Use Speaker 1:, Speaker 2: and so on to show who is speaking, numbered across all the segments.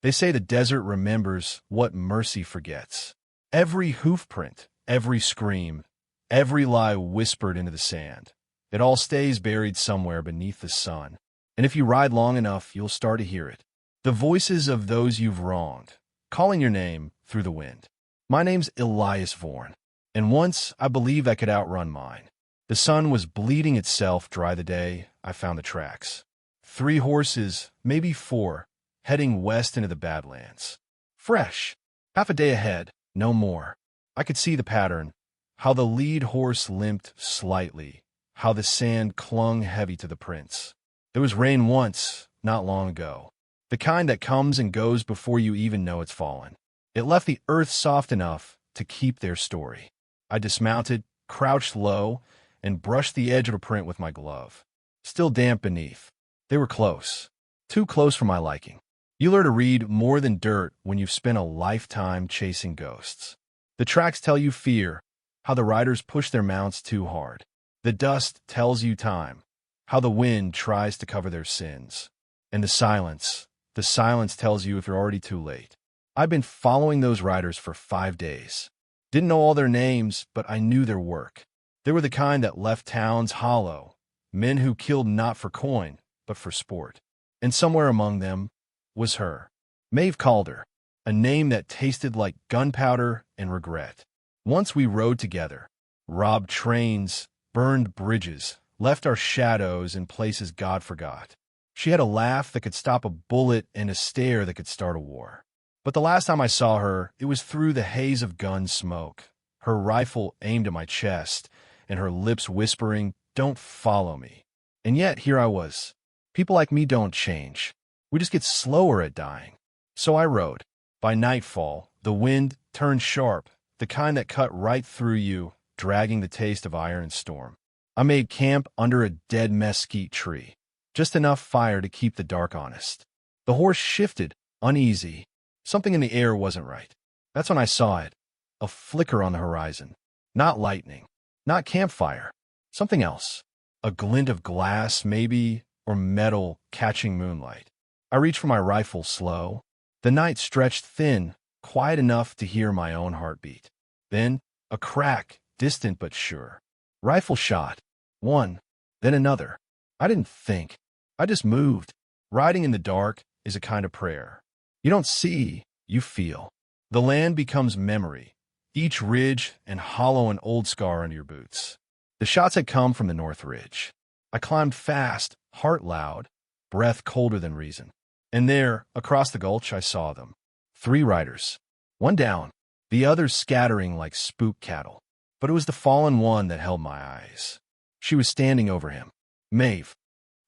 Speaker 1: They say the desert remembers what mercy forgets. Every hoof print, every scream, every lie whispered into the sand. It all stays buried somewhere beneath the sun. And if you ride long enough, you'll start to hear it. The voices of those you've wronged, calling your name through the wind. My name's Elias Vorn, and once I believed I could outrun mine. The sun was bleeding itself dry the day I found the tracks. 3 horses, maybe 4, heading west into the Badlands. Fresh. Half a day ahead, no more. I could see the pattern, how the lead horse limped slightly, how the sand clung heavy to the prints. There was rain once, not long ago. The kind that comes and goes before you even know it's fallen. It left the earth soft enough to keep their story. I dismounted, crouched low, and brushed the edge of a print with my glove. Still damp beneath. They were close. Too close for my liking. You learn to read more than dirt when you've spent a lifetime chasing ghosts. The tracks tell you fear, how the riders push their mounts too hard. The dust tells you time, how the wind tries to cover their sins. And the silence tells you if you're already too late. I've been following those riders for 5 days. Didn't know all their names, but I knew their work. They were the kind that left towns hollow, men who killed not for coin, but for sport. And somewhere among them was her. Maeve Calder, a name that tasted like gunpowder and regret. Once we rode together, robbed trains, burned bridges, left our shadows in places God forgot. She had a laugh that could stop a bullet and a stare that could start a war. But the last time I saw her, it was through the haze of gun smoke, her rifle aimed at my chest, and her lips whispering, "Don't follow me." And yet, here I was. People like me don't change. We just get slower at dying. So I rode. By nightfall, the wind turned sharp, the kind that cut right through you, dragging the taste of iron and storm. I made camp under a dead mesquite tree, just enough fire to keep the dark honest. The horse shifted, uneasy. Something in the air wasn't right. That's when I saw it. A flicker on the horizon. Not lightning. Not campfire. Something else. A glint of glass, maybe, or metal catching moonlight. I reached for my rifle slow. The night stretched thin, quiet enough to hear my own heartbeat. Then, a crack, distant but sure. Rifle shot. One, then another. I didn't think. I just moved. Riding in the dark is a kind of prayer. You don't see, you feel. The land becomes memory, each ridge and hollow an old scar under your boots. The shots had come from the North Ridge. I climbed fast, heart loud, breath colder than reason. And there, across the gulch, I saw them. 3 riders. One down, the others scattering like spook cattle. But it was the fallen one that held my eyes. She was standing over him. Maeve.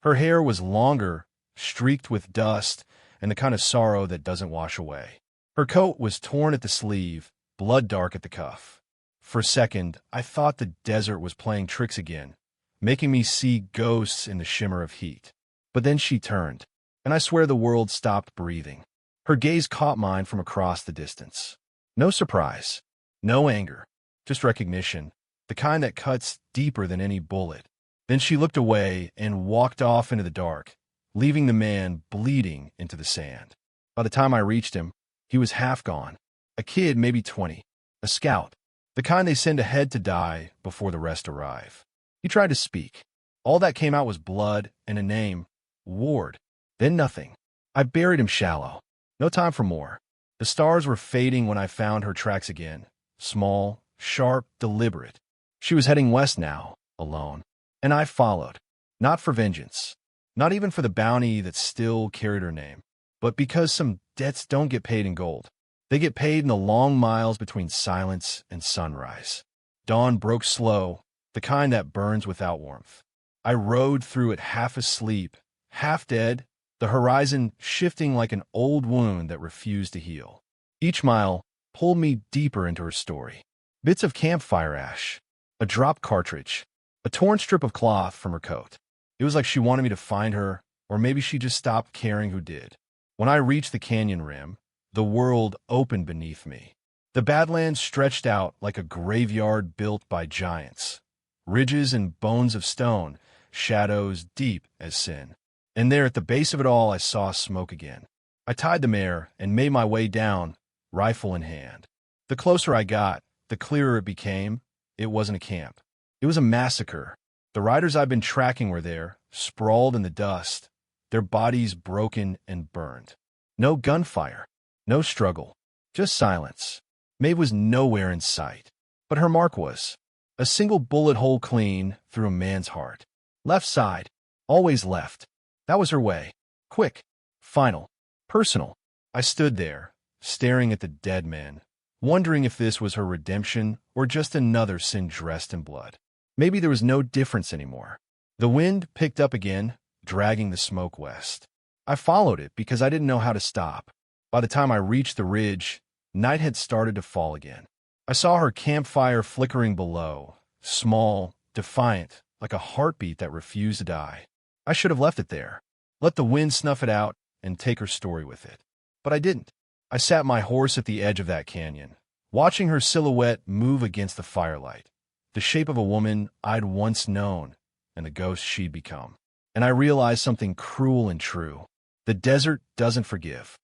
Speaker 1: Her hair was longer, streaked with dust, and the kind of sorrow that doesn't wash away. Her coat was torn at the sleeve, blood dark at the cuff. For a second, I thought the desert was playing tricks again, making me see ghosts in the shimmer of heat. But then she turned, and I swear the world stopped breathing. Her gaze caught mine from across the distance. No surprise, no anger, just recognition, the kind that cuts deeper than any bullet. Then she looked away and walked off into the dark, leaving the man bleeding into the sand. By the time I reached him, he was half gone. A kid, maybe 20. A scout. The kind they send ahead to die before the rest arrive. He tried to speak. All that came out was blood and a name. Ward. Then nothing. I buried him shallow. No time for more. The stars were fading when I found her tracks again. Small, sharp, deliberate. She was heading west now, alone. And I followed. Not for vengeance. Not even for the bounty that still carried her name. But because some debts don't get paid in gold. They get paid in the long miles between silence and sunrise. Dawn broke slow, the kind that burns without warmth. I rode through it half asleep, half dead, the horizon shifting like an old wound that refused to heal. Each mile pulled me deeper into her story. Bits of campfire ash, a dropped cartridge, a torn strip of cloth from her coat. It was like she wanted me to find her, or maybe she just stopped caring who did. When I reached the canyon rim, the world opened beneath me. The Badlands stretched out like a graveyard built by giants. Ridges and bones of stone, shadows deep as sin. And there at the base of it all I saw smoke again. I tied the mare and made my way down, rifle in hand. The closer I got, the clearer it became. It wasn't a camp. It was a massacre. The riders I'd been tracking were there, sprawled in the dust, their bodies broken and burned. No gunfire, no struggle, just silence. Maeve was nowhere in sight, but her mark was. A single bullet hole clean through a man's heart. Left side, always left. That was her way. Quick, final, personal. I stood there, staring at the dead men, wondering if this was her redemption or just another sin dressed in blood. Maybe there was no difference anymore. The wind picked up again, dragging the smoke west. I followed it because I didn't know how to stop. By the time I reached the ridge, night had started to fall again. I saw her campfire flickering below, small, defiant, like a heartbeat that refused to die. I should have left it there, let the wind snuff it out, and take her story with it. But I didn't. I sat my horse at the edge of that canyon, watching her silhouette move against the firelight, the shape of a woman I'd once known and the ghost she'd become. And I realized something cruel and true. The desert doesn't forgive.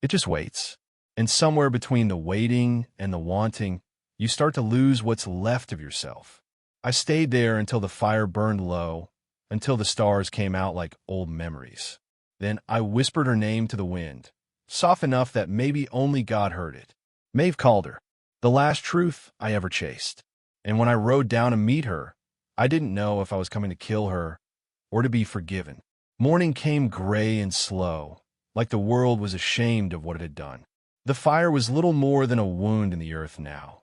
Speaker 1: It just waits. And somewhere between the waiting and the wanting, you start to lose what's left of yourself. I stayed there until the fire burned low, until the stars came out like old memories. Then I whispered her name to the wind, soft enough that maybe only God heard it. Maeve called her, the last truth I ever chased. And when I rode down to meet her, I didn't know if I was coming to kill her or to be forgiven. Morning came gray and slow, like the world was ashamed of what it had done. The fire was little more than a wound in the earth now,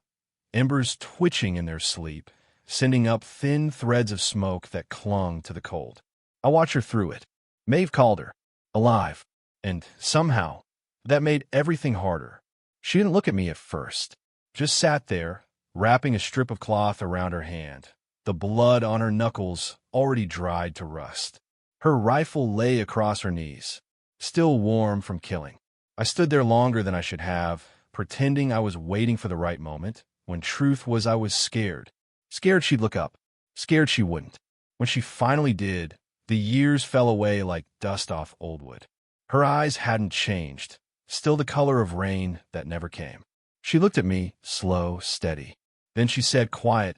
Speaker 1: embers twitching in their sleep, sending up thin threads of smoke that clung to the cold. I watched her through it. Maeve called her, alive, and somehow, that made everything harder. She didn't look at me at first, just sat there, wrapping a strip of cloth around her hand, the blood on her knuckles already dried to rust. Her rifle lay across her knees, still warm from killing. I stood there longer than I should have, pretending I was waiting for the right moment, when truth was I was scared. Scared she'd look up. Scared she wouldn't. When she finally did, the years fell away like dust off old wood. Her eyes hadn't changed, still the color of rain that never came. She looked at me, slow, steady. Then she said quiet,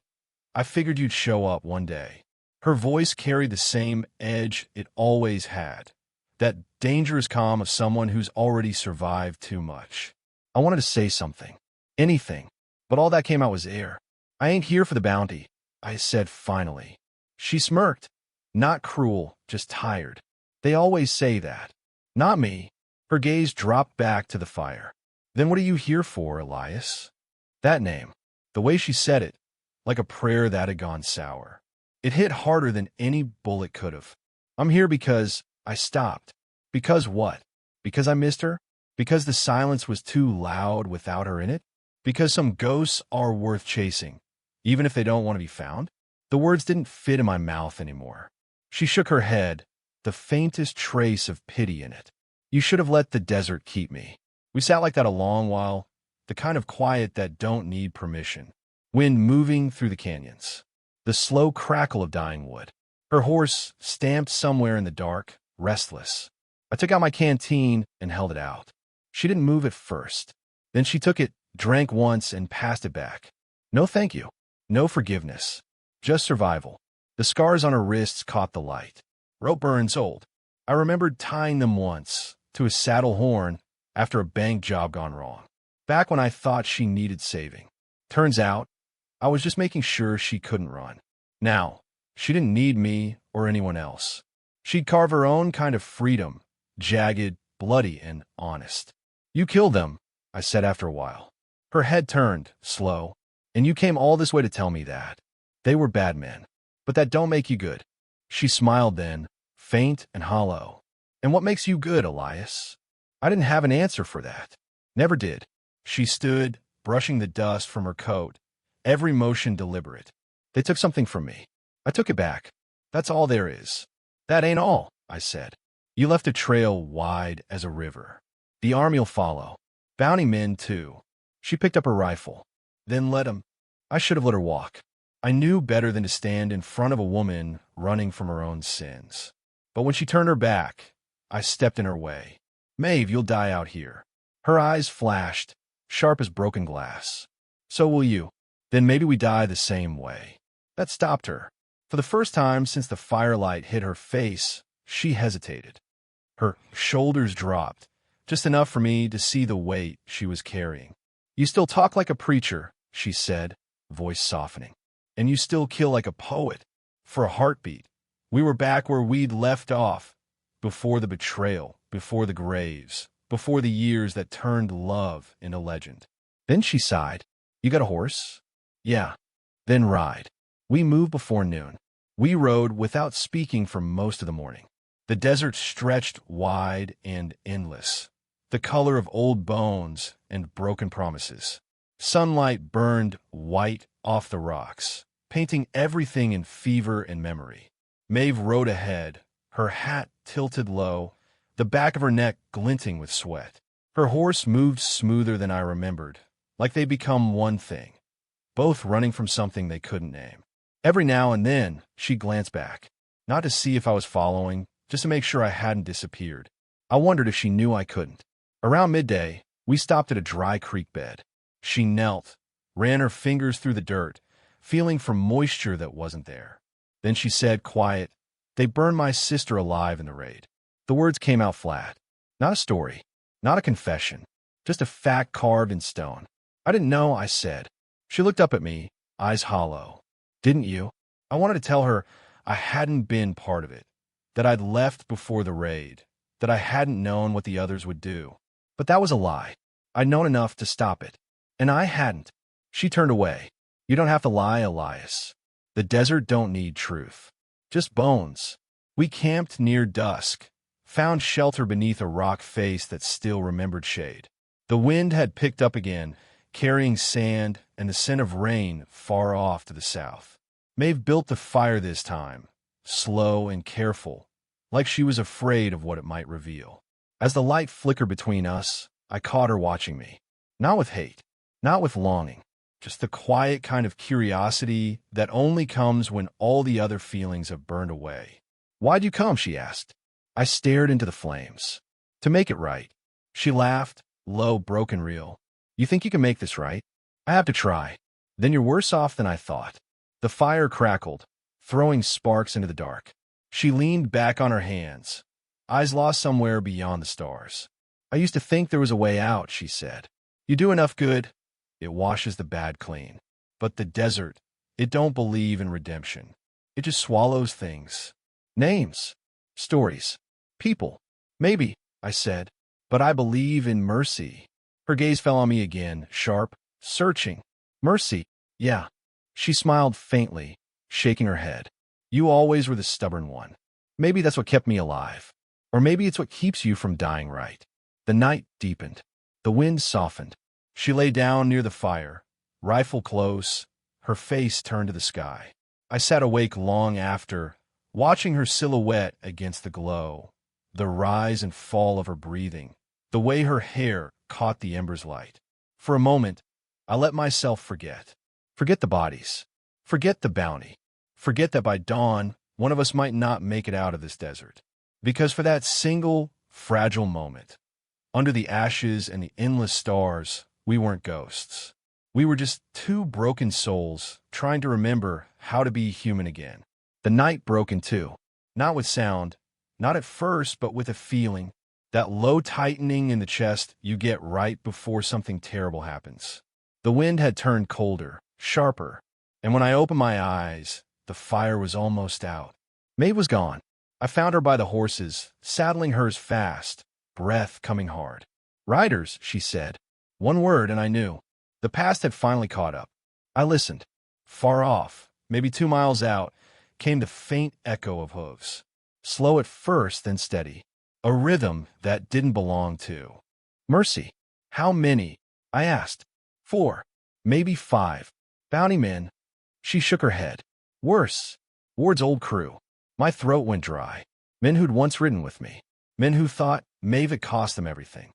Speaker 1: I figured you'd show up one day. Her voice carried the same edge it always had. That dangerous calm of someone who's already survived too much. I wanted to say something. Anything. But all that came out was air. I ain't here for the bounty, I said finally. She smirked. Not cruel, just tired. They always say that. Not me. Her gaze dropped back to the fire. Then what are you here for, Elias? That name. The way she said it, like a prayer that had gone sour. It hit harder than any bullet could have. I'm here because I stopped. Because what? Because I missed her? Because the silence was too loud without her in it? Because some ghosts are worth chasing, even if they don't want to be found? The words didn't fit in my mouth anymore. She shook her head, the faintest trace of pity in it. You should have let the desert keep me. We sat like that a long while, the kind of quiet that don't need permission. Wind moving through the canyons. The slow crackle of dying wood. Her horse stamped somewhere in the dark, restless. I took out my canteen and held it out. She didn't move at first. Then she took it, drank once, and passed it back. No thank you. No forgiveness. Just survival. The scars on her wrists caught the light. Rope burns old. I remembered tying them once, to a saddle horn, after a bank job gone wrong. Back when I thought she needed saving. Turns out, I was just making sure she couldn't run. Now, she didn't need me or anyone else. She'd carve her own kind of freedom, jagged, bloody, and honest. You killed them, I said after a while. Her head turned, slow. And you came all this way to tell me that. They were bad men. But that don't make you good. She smiled then, faint and hollow. And what makes you good, Elias? I didn't have an answer for that. Never did. She stood, brushing the dust from her coat, every motion deliberate. They took something from me. I took it back. That's all there is. That ain't all, I said. You left a trail wide as a river. The army'll follow. Bounty men, too. She picked up her rifle. Then let 'em. I should have let her walk. I knew better than to stand in front of a woman running from her own sins. But when she turned her back, I stepped in her way. Maeve, you'll die out here. Her eyes flashed, sharp as broken glass. So will you. Then maybe we die the same way. That stopped her. For the first time since the firelight hit her face, she hesitated. Her shoulders dropped, just enough for me to see the weight she was carrying. You still talk like a preacher, she said, voice softening. And you still kill like a poet. For a heartbeat. We were back where we'd left off, before the betrayal, before the graves, before the years that turned love into legend. Then she sighed. You got a horse? Yeah. Then ride. We moved before noon. We rode without speaking for most of the morning. The desert stretched wide and endless, the color of old bones and broken promises. Sunlight burned white off the rocks, painting everything in fever and memory. Maeve rode ahead, her hat tilted low, the back of her neck glinting with sweat. Her horse moved smoother than I remembered, like they'd become one thing, both running from something they couldn't name. Every now and then, she'd glance back, not to see if I was following, just to make sure I hadn't disappeared. I wondered if she knew I couldn't. Around midday, we stopped at a dry creek bed. She knelt, ran her fingers through the dirt, feeling for moisture that wasn't there. Then she said, quiet, "They burned my sister alive in the raid." The words came out flat. Not a story, not a confession, just a fact carved in stone. I didn't know, I said. She looked up at me, eyes hollow. Didn't you? I wanted to tell her I hadn't been part of it, that I'd left before the raid, that I hadn't known what the others would do. But that was a lie. I'd known enough to stop it. And I hadn't. She turned away. You don't have to lie, Elias. The desert don't need truth. Just bones. We camped near dusk, found shelter beneath a rock face that still remembered shade. The wind had picked up again, carrying sand and the scent of rain far off to the south. Maeve built the fire this time, slow and careful, like she was afraid of what it might reveal. As the light flickered between us, I caught her watching me. Not with hate, not with longing, just the quiet kind of curiosity that only comes when all the other feelings have burned away. Why'd you come? She asked. I stared into the flames. To make it right. She laughed, low, broken real. You think you can make this right? I have to try. Then you're worse off than I thought. The fire crackled, throwing sparks into the dark. She leaned back on her hands, eyes lost somewhere beyond the stars. I used to think there was a way out, she said. You do enough good, it washes the bad clean. But the desert, it don't believe in redemption. It just swallows things. Names, stories, people. Maybe, I said, but I believe in mercy. Her gaze fell on me again, sharp, searching. Mercy, yeah. She smiled faintly, shaking her head. You always were the stubborn one. Maybe that's what kept me alive. Or maybe it's what keeps you from dying right. The night deepened. The wind softened. She lay down near the fire, rifle close, her face turned to the sky. I sat awake long after, watching her silhouette against the glow, the rise and fall of her breathing, the way her hair caught the ember's light. For a moment, I let myself forget. Forget the bodies. Forget the bounty. Forget that by dawn, one of us might not make it out of this desert. Because for that single, fragile moment, under the ashes and the endless stars, we weren't ghosts. We were just two broken souls trying to remember how to be human again. The night broke in two, not with sound, not at first, but with a feeling, that low tightening in the chest you get right before something terrible happens. The wind had turned colder, sharper, and when I opened my eyes, the fire was almost out. Maeve was gone. I found her by the horses, saddling hers fast, breath coming hard. Riders, she said. One word and I knew. The past had finally caught up. I listened. Far off, maybe 2 miles out, came the faint echo of hooves. Slow at first, then steady. A rhythm that didn't belong to. Mercy. How many? I asked. 4. Maybe 5. Bounty men. She shook her head. Worse. Ward's old crew. My throat went dry. Men who'd once ridden with me. Men who thought Maeve had cost them everything.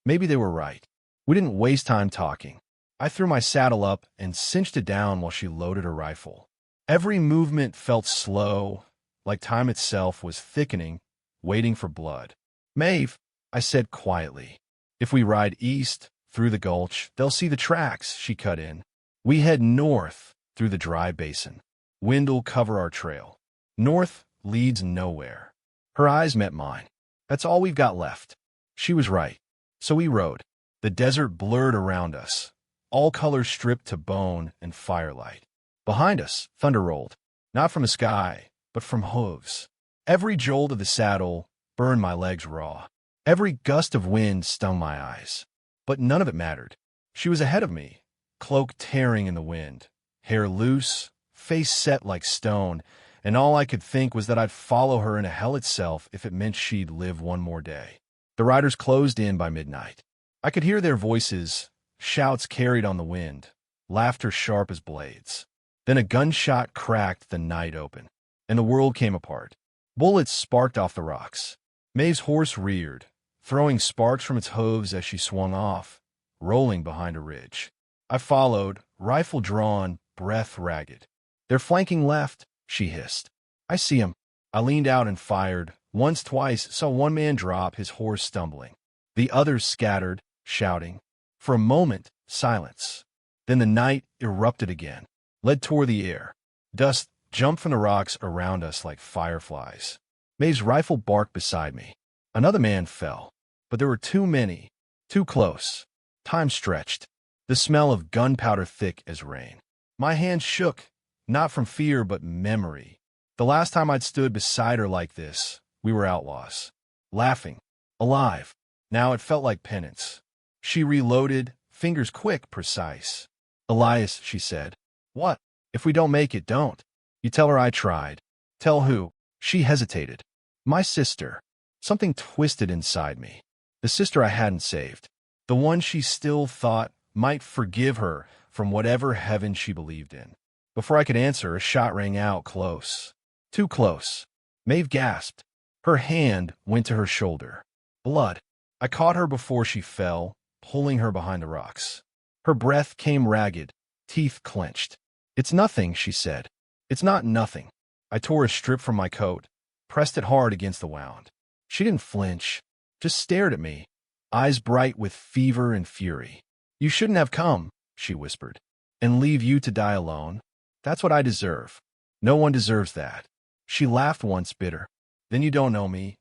Speaker 1: Maybe they were right. We didn't waste time talking. I threw my saddle up and cinched it down while she loaded her rifle. Every movement felt slow, like time itself was thickening, waiting for blood. Maeve, I said quietly. If we ride east, through the gulch, they'll see the tracks, she cut in. We head north, through the dry basin. Wind'll cover our trail. North leads nowhere. Her eyes met mine. That's all we've got left. She was right. So we rode. The desert blurred around us, all colors stripped to bone and firelight. Behind us, thunder rolled, not from the sky, but from hooves. Every jolt of the saddle burned my legs raw. Every gust of wind stung my eyes. But none of it mattered. She was ahead of me, cloak tearing in the wind, hair loose, face set like stone, and all I could think was that I'd follow her into hell itself if it meant she'd live one more day. The riders closed in by midnight. I could hear their voices, shouts carried on the wind, laughter sharp as blades. Then a gunshot cracked the night open, and the world came apart. Bullets sparked off the rocks. Maeve's horse reared, throwing sparks from its hooves as she swung off, rolling behind a ridge. I followed, rifle drawn, breath ragged. "They're flanking left," she hissed. "I see 'em." I leaned out and fired. Once, twice, saw one man drop, his horse stumbling. The others scattered, shouting. For a moment, silence. Then the night erupted again. Lead tore the air. Dust jumped from the rocks around us like fireflies. Maeve's rifle barked beside me. Another man fell. But there were too many, too close. Time stretched. The smell of gunpowder thick as rain. My hands shook, not from fear but memory. The last time I'd stood beside her like this, we were outlaws. Laughing. Alive. Now it felt like penance. She reloaded, fingers quick, precise. "Elias," she said. "What? If we don't make it, don't. You tell her I tried." "Tell who?" She hesitated. "My sister." Something twisted inside me. The sister I hadn't saved. The one she still thought might forgive her from whatever heaven she believed in. Before I could answer, a shot rang out close. Too close. Maeve gasped. Her hand went to her shoulder. Blood. I caught her before she fell, pulling her behind the rocks. Her breath came ragged, teeth clenched. "It's nothing," she said. "It's not nothing." I tore a strip from my coat, pressed it hard against the wound. She didn't flinch, just stared at me, eyes bright with fever and fury. "You shouldn't have come," she whispered, "and leave you to die alone. That's what I deserve. No one deserves that." She laughed once, bitter. "Then you don't know me."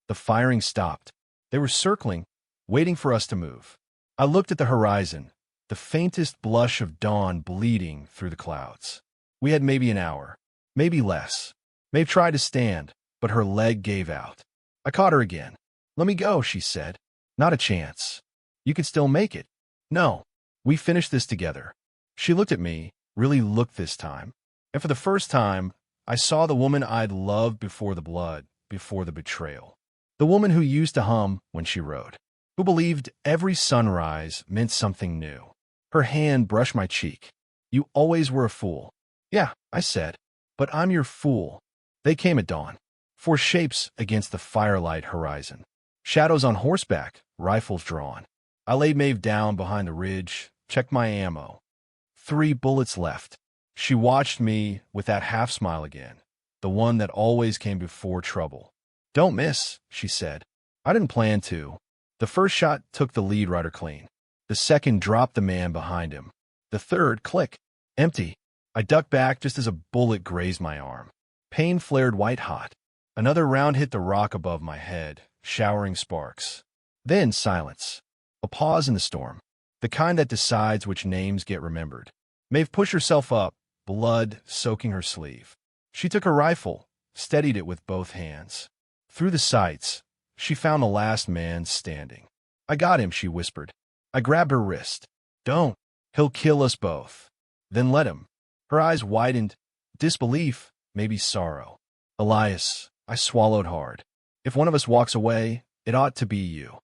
Speaker 1: The firing stopped. They were circling, waiting for us to move. I looked at the horizon, the faintest blush of dawn bleeding through the clouds. We had maybe an hour, maybe less. Maeve tried to stand, but her leg gave out. I caught her again. "Let me go," she said. "Not a chance. You could still make it." "No. We finished this together." She looked at me, really looked this time. And for the first time, I saw the woman I'd loved before the blood, before the betrayal. The woman who used to hum when she rode, who believed every sunrise meant something new. Her hand brushed my cheek. "You always were a fool." "Yeah," I said, "but I'm your fool." They came at dawn. 4 shapes against the firelight horizon. Shadows on horseback, rifles drawn. I laid Maeve down behind the ridge, checked my ammo. 3 bullets left. She watched me with that half-smile again, the one that always came before trouble. "Don't miss," she said. I didn't plan to. The first shot took the lead rider clean. The second dropped the man behind him. The third, click, empty. I ducked back just as a bullet grazed my arm. Pain flared white-hot. Another round hit the rock above my head, showering sparks. Then silence. A pause in the storm. The kind that decides which names get remembered. Maeve pushed herself up, blood soaking her sleeve. She took her rifle, steadied it with both hands. Through the sights, she found the last man standing. "I got him," she whispered. I grabbed her wrist. "Don't. He'll kill us both." "Then let him." Her eyes widened. Disbelief, maybe sorrow. "Elias," I swallowed hard. "If one of us walks away, it ought to be you."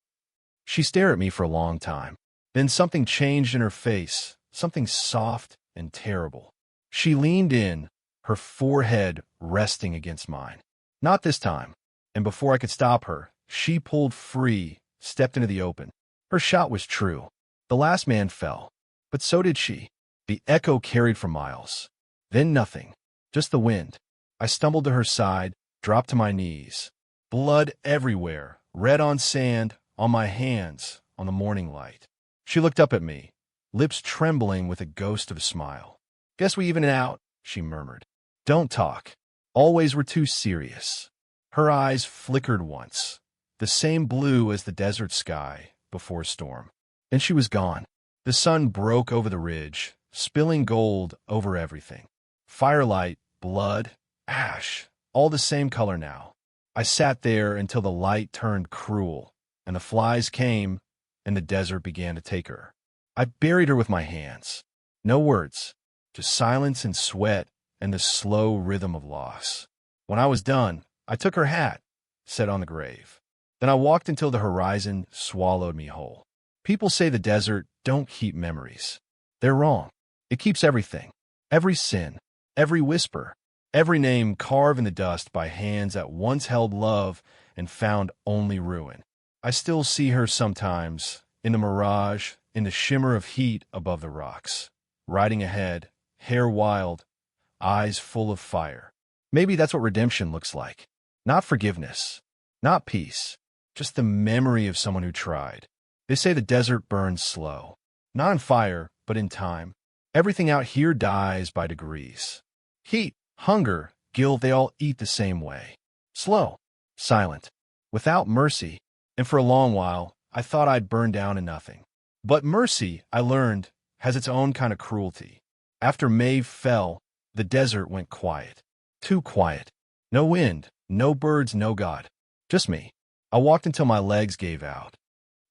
Speaker 1: She stared at me for a long time. Then something changed in her face, something soft and terrible. She leaned in, her forehead resting against mine. "Not this time." And before I could stop her, she pulled free, stepped into the open. Her shot was true. The last man fell. But so did she. The echo carried for miles. Then nothing. Just the wind. I stumbled to her side, dropped to my knees. Blood everywhere, red on sand, on my hands, on the morning light. She looked up at me, lips trembling with a ghost of a smile. "Guess we even it out," she murmured. "Don't talk. Always we're too serious." Her eyes flickered once, the same blue as the desert sky before a storm. And she was gone. The sun broke over the ridge, spilling gold over everything. Firelight, blood, ash, all the same color now. I sat there until the light turned cruel, and the flies came, and the desert began to take her. I buried her with my hands. No words, just silence and sweat and the slow rhythm of loss. When I was done, I took her hat, set on the grave. Then I walked until the horizon swallowed me whole. People say the desert don't keep memories. They're wrong. It keeps everything. Every sin, every whisper, every name carved in the dust by hands that once held love and found only ruin. I still see her sometimes, in the mirage, in the shimmer of heat above the rocks, riding ahead, hair wild, eyes full of fire. Maybe that's what redemption looks like. Not forgiveness, not peace, just the memory of someone who tried. They say the desert burns slow, not in fire, but in time. Everything out here dies by degrees. Heat, hunger, guilt, they all eat the same way. Slow, silent, without mercy. And for a long while, I thought I'd burn down to nothing. But mercy, I learned, has its own kind of cruelty. After Maeve fell, the desert went quiet. Too quiet. No wind, no birds, no God. Just me. I walked until my legs gave out.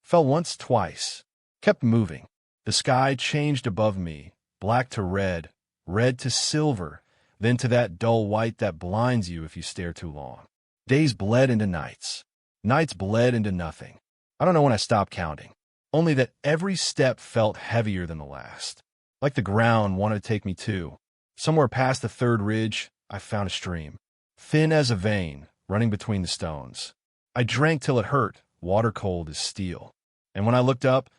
Speaker 1: Fell once, twice. Kept moving. The sky changed above me, black to red, red to silver, then to that dull white that blinds you if you stare too long. Days bled into nights. Nights bled into nothing. I don't know when I stopped counting. Only that every step felt heavier than the last. Like the ground wanted to take me too. Somewhere past the third ridge, I found a stream. Thin as a vein, running between the stones. I drank till it hurt, water cold as steel. And when I looked up,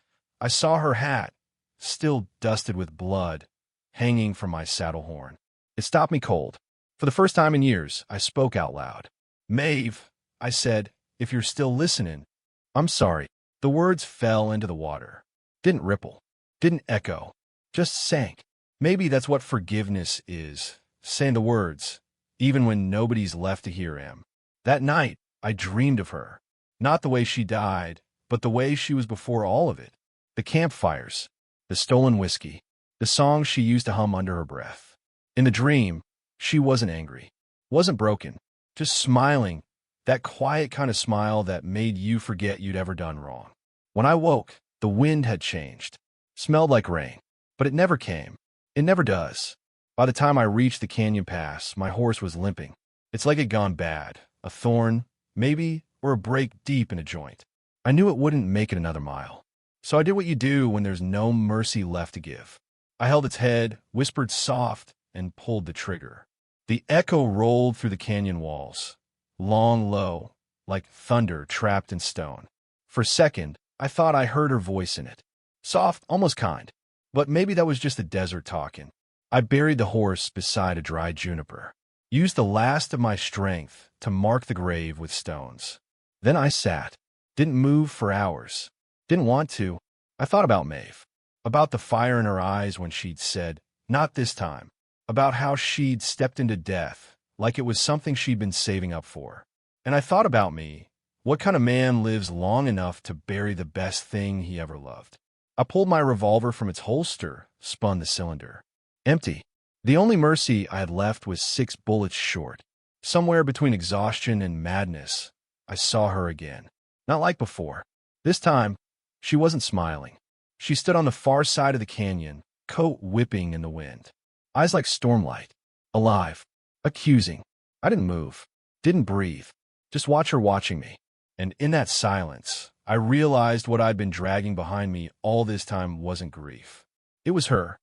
Speaker 1: I saw her hat, still dusted with blood, hanging from my saddle horn. It stopped me cold. For the first time in years, I spoke out loud. "Maeve," I said, "if you're still listening, I'm sorry." The words fell into the water. Didn't ripple. Didn't echo. Just sank. Maybe that's what forgiveness is. Saying the words, even when nobody's left to hear him. That night, I dreamed of her. Not the way she died, but the way she was before all of it. The campfires, the stolen whiskey, the songs she used to hum under her breath. In the dream, she wasn't angry, wasn't broken, just smiling, that quiet kind of smile that made you forget you'd ever done wrong. When I woke, the wind had changed. Smelled like rain, but it never came. It never does. By the time I reached the canyon pass, my horse was limping. It's like it gone bad. A thorn, maybe, or a break deep in a joint. I knew it wouldn't make it another mile. So I did what you do when there's no mercy left to give. I held its head, whispered soft, and pulled the trigger. The echo rolled through the canyon walls. Long, low, like thunder trapped in stone. For a second, I thought I heard her voice in it. Soft, almost kind. But maybe that was just the desert talking. I buried the horse beside a dry juniper. Used the last of my strength to mark the grave with stones. Then I sat. Didn't move for hours. Didn't want to. I thought about Maeve. About the fire in her eyes when she'd said, "Not this time." About how she'd stepped into death, like it was something she'd been saving up for. And I thought about me. What kind of man lives long enough to bury the best thing he ever loved? I pulled my revolver from its holster, spun the cylinder. Empty. The only mercy I had left was 6 bullets short. Somewhere between exhaustion and madness, I saw her again. Not like before. This time, she wasn't smiling. She stood on the far side of the canyon, coat whipping in the wind. Eyes like stormlight. Alive. Accusing. I didn't move. Didn't breathe. Just watch her watching me. And in that silence, I realized what I'd been dragging behind me all this time wasn't grief. It was her.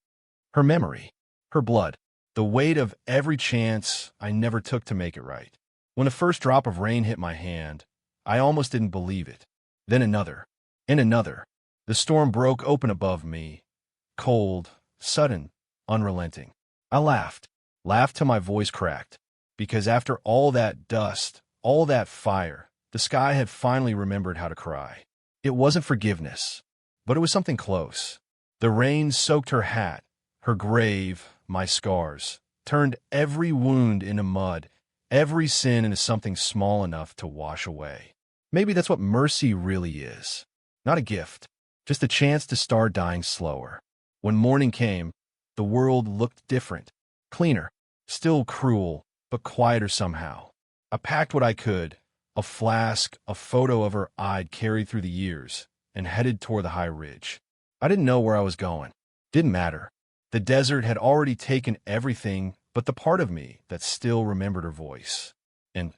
Speaker 1: Her memory. Her blood. The weight of every chance I never took to make it right. When the first drop of rain hit my hand, I almost didn't believe it. Then another. And another. The storm broke open above me. Cold, sudden, unrelenting. I laughed. Laughed till my voice cracked. Because after all that dust, all that fire, the sky had finally remembered how to cry. It wasn't forgiveness, but it was something close. The rain soaked her hat, her grave, my scars, turned every wound into mud, every sin into something small enough to wash away. Maybe that's what mercy really is. Not a gift, just a chance to start dying slower. When morning came, the world looked different, cleaner, still cruel, but quieter somehow. I packed what I could, a flask, a photo of her I'd carried through the years, and headed toward the high ridge. I didn't know where I was going. Didn't matter. The desert had already taken everything but the part of me that still remembered her voice. And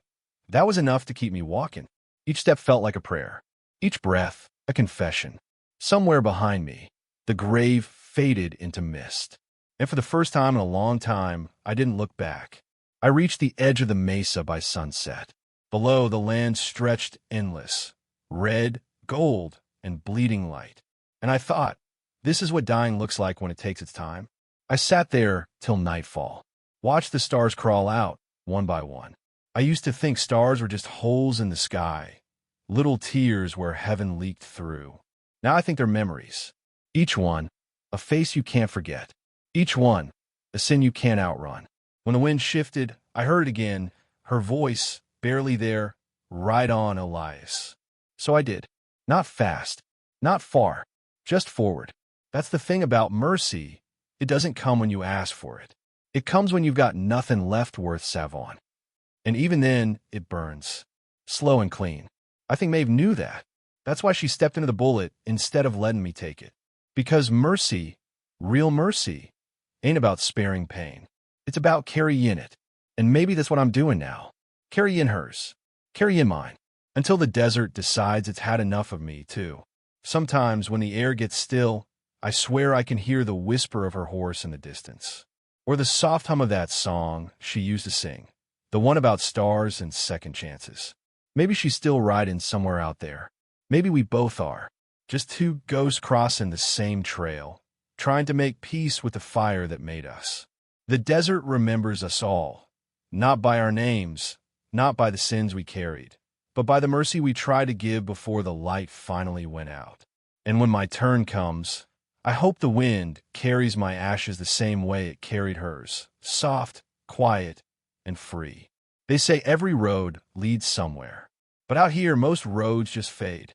Speaker 1: that was enough to keep me walking. Each step felt like a prayer. Each breath, a confession. Somewhere behind me, the grave faded into mist. And for the first time in a long time, I didn't look back. I reached the edge of the mesa by sunset. Below, the land stretched endless, red, gold, and bleeding light. And I thought, this is what dying looks like when it takes its time. I sat there till nightfall, watched the stars crawl out, one by one. I used to think stars were just holes in the sky, little tears where heaven leaked through. Now I think they're memories. Each one, a face you can't forget. Each one, a sin you can't outrun. When the wind shifted, I heard it again, her voice, barely there, right on, Elias. So I did. Not fast, not far, just forward. That's the thing about mercy. It doesn't come when you ask for it. It comes when you've got nothing left worth savon. And even then, it burns. Slow and clean. I think Maeve knew that. That's why she stepped into the bullet instead of letting me take it. Because mercy, real mercy, ain't about sparing pain. It's about carrying it. And maybe that's what I'm doing now. Carry in hers. Carry in mine. Until the desert decides it's had enough of me, too. Sometimes when the air gets still, I swear I can hear the whisper of her horse in the distance. Or the soft hum of that song she used to sing. The one about stars and second chances. Maybe she's still riding somewhere out there. Maybe we both are. Just two ghosts crossing the same trail, trying to make peace with the fire that made us. The desert remembers us all. Not by our names, not by the sins we carried, but by the mercy we tried to give before the light finally went out. And when my turn comes, I hope the wind carries my ashes the same way it carried hers, soft, quiet, and free. They say every road leads somewhere, but out here most roads just fade,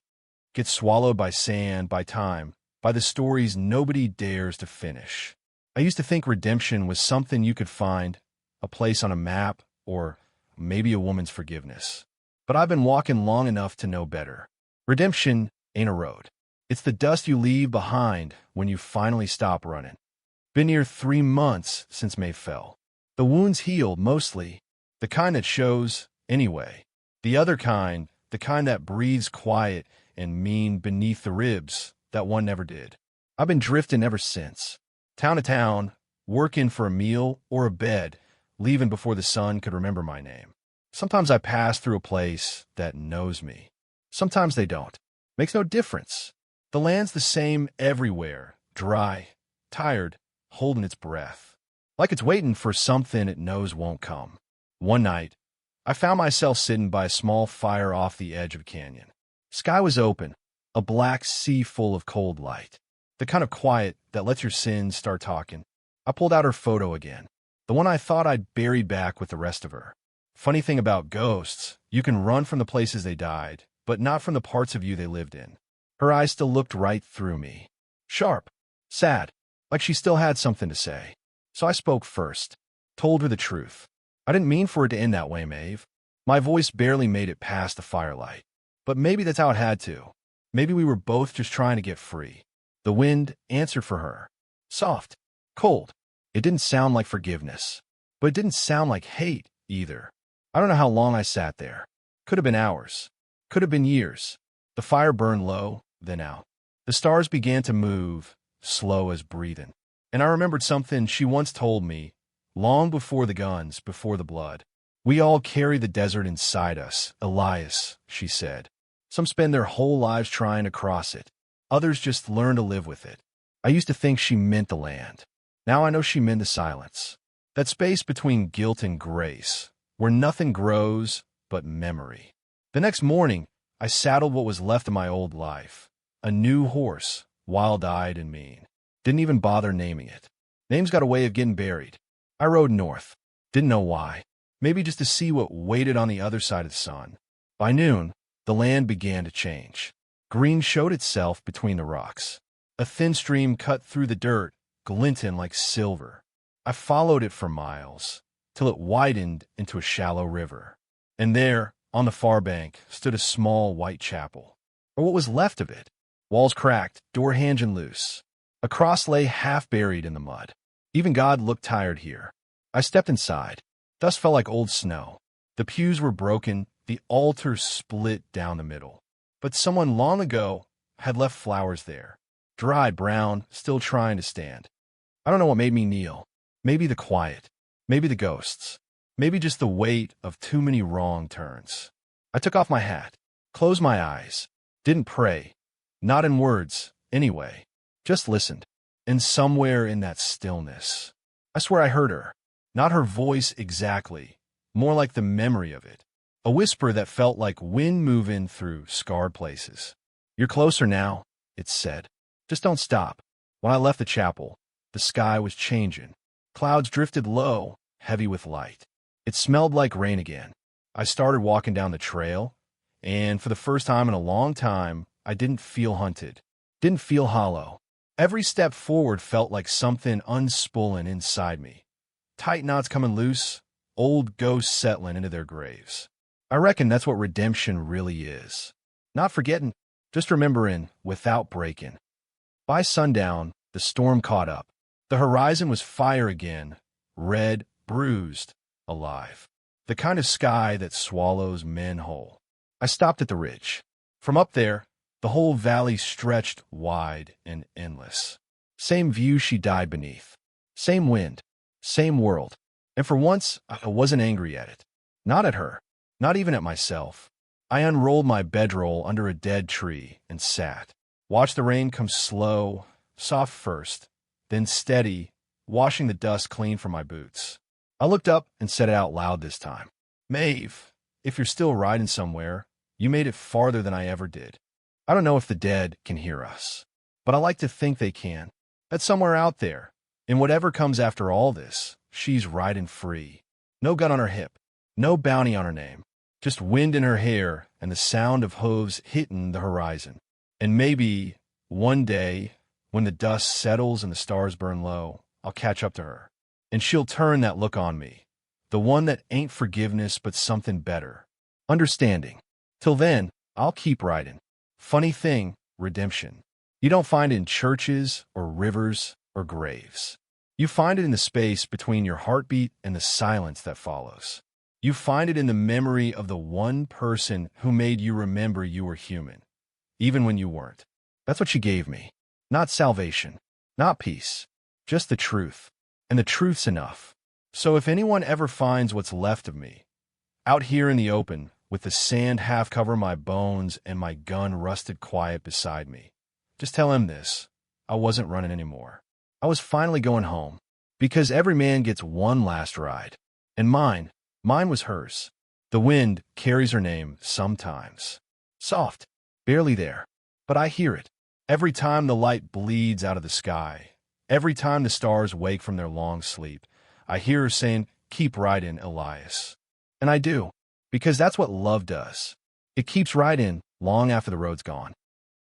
Speaker 1: get swallowed by sand, by time, by the stories nobody dares to finish. I used to think redemption was something you could find, a place on a map, or maybe a woman's forgiveness. But I've been walking long enough to know better. Redemption ain't a road. It's the dust you leave behind when you finally stop running. Been here 3 months since May fell. The wound's healed, mostly. The kind that shows, anyway. The other kind, the kind that breathes quiet and mean beneath the ribs, that one never did. I've been drifting ever since. Town to town, working for a meal or a bed, leaving before the sun could remember my name. Sometimes I pass through a place that knows me. Sometimes they don't. Makes no difference. The land's the same everywhere, dry, tired, holding its breath. Like it's waiting for something it knows won't come. One night, I found myself sitting by a small fire off the edge of a canyon. Sky was open, a black sea full of cold light. The kind of quiet that lets your sins start talking. I pulled out her photo again, the one I thought I'd buried back with the rest of her. Funny thing about ghosts, you can run from the places they died, but not from the parts of you they lived in. Her eyes still looked right through me. Sharp, sad, like she still had something to say. So I spoke first, told her the truth. I didn't mean for it to end that way, Maeve. My voice barely made it past the firelight. But maybe that's how it had to. Maybe we were both just trying to get free. The wind answered for her. Soft, cold. It didn't sound like forgiveness. But it didn't sound like hate, either. I don't know how long I sat there. Could have been hours. Could have been years. The fire burned low, then out. The stars began to move, slow as breathing. And I remembered something she once told me, long before the guns, before the blood. We all carry the desert inside us, Elias, she said. Some spend their whole lives trying to cross it. Others just learn to live with it. I used to think she meant the land. Now I know she meant the silence. That space between guilt and grace, where nothing grows but memory. The next morning, I saddled what was left of my old life. A new horse, wild-eyed and mean. Didn't even bother naming it. Names got a way of getting buried. I rode north. Didn't know why. Maybe just to see what waited on the other side of the sun. By noon, the land began to change. Green showed itself between the rocks. A thin stream cut through the dirt, glinting like silver. I followed it for miles, till it widened into a shallow river. And there, on the far bank, stood a small white chapel, or what was left of it. Walls cracked, door hinging loose. A cross lay half buried in the mud. Even God looked tired here. I stepped inside. Dust fell like old snow. The pews were broken, the altar split down the middle. But someone long ago had left flowers there, dried, brown, still trying to stand. I don't know what made me kneel. Maybe the quiet. Maybe the ghosts. Maybe just the weight of too many wrong turns. I took off my hat, closed my eyes, didn't pray. Not in words, anyway. Just listened. And somewhere in that stillness, I swear I heard her. Not her voice exactly, more like the memory of it. A whisper that felt like wind moving through scarred places. "You're closer now," it said. "Just don't stop." When I left the chapel, the sky was changing. Clouds drifted low, heavy with light. It smelled like rain again. I started walking down the trail, and for the first time in a long time, I didn't feel hunted. Didn't feel hollow. Every step forward felt like something unspooling inside me. Tight knots coming loose, old ghosts settling into their graves. I reckon that's what redemption really is. Not forgetting, just remembering without breaking. By sundown, the storm caught up. The horizon was fire again, red, bruised, alive. The kind of sky that swallows men whole. I stopped at the ridge. From up there, the whole valley stretched wide and endless. Same view she died beneath. Same wind. Same world. And for once, I wasn't angry at it. Not at her. Not even at myself. I unrolled my bedroll under a dead tree and sat. Watched the rain come slow, soft first, then steady, washing the dust clean from my boots. I looked up and said it out loud this time. "Maeve, if you're still riding somewhere, you made it farther than I ever did. I don't know if the dead can hear us, but I like to think they can. That somewhere out there, in whatever comes after all this, she's riding free. No gun on her hip, no bounty on her name, just wind in her hair and the sound of hooves hitting the horizon. And maybe, one day, when the dust settles and the stars burn low, I'll catch up to her. And she'll turn that look on me, the one that ain't forgiveness but something better. Understanding. Till then, I'll keep riding. Funny thing, redemption. You don't find it in churches or rivers or graves. You find it in the space between your heartbeat and the silence that follows. You find it in the memory of the one person who made you remember you were human, even when you weren't. That's what she gave me. Not salvation, not peace, just the truth. And the truth's enough. So if anyone ever finds what's left of me, out here in the open, with the sand half cover my bones and my gun rusted quiet beside me, just tell him this: I wasn't running anymore. I was finally going home, because every man gets one last ride. And mine was hers. The wind carries her name sometimes. Soft, barely there, but I hear it. Every time the light bleeds out of the sky, every time the stars wake from their long sleep, I hear her saying, "Keep riding, Elias." And I do, because that's what love does. It keeps riding long after the road's gone.